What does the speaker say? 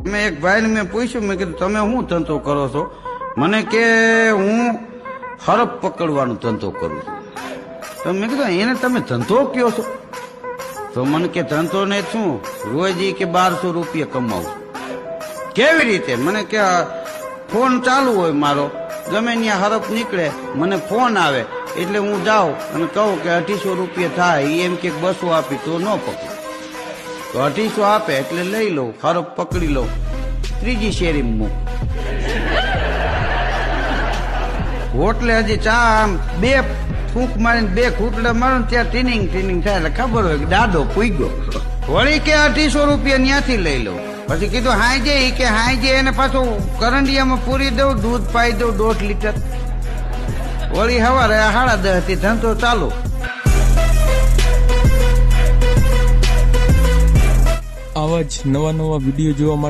મેં એક ભાઈને મેં પૂછ્યું, મેં કીધું તમે શું ધંધો કરો છો? મને કે હું હરપ પકડવાનો ધંધો કરું છું. તો મેં કીધું એને તમે ધંધો કયો છો? તો મને કે ધંધો ને શું, રોજ ઈ કે 1200 રૂપિયા કમાવું. કેવી રીતે? મને કે ફોન ચાલુ હોય મારો, ગમે ત્યાં હરપ નીકળે મને ફોન આવે એટલે હું જાઉં અને કહું કે 2800 રૂપિયા થાય. એમ કે 200 આપી તો ન પકડું, તો 2800 આપે એટલે લઈ લઉં, હરપ પકડી લઉં, ત્રીજી શેરીમાં મૂક. હોટલે હજી ચા આમ 2 ફૂંક મારીને 2 ખૂટડા મારો ત્યાં ટીનિંગ થાય એટલે ખબર હોય કે દાદો પૂગ્યો. વળી કે 2800 રૂપિયા ત્યાંથી લઈ લઉં. પછી કીધું હાંજે, ઈ કે હાંજે એને પાછું કરંડિયામાં પૂરી દઉં, દૂધ પાઈ દઉં 1.5 લીટર. વળી સવારે 10:30 થી ધંધો ચાલુ. આવા જ નવા વિડીયો જોવા માટે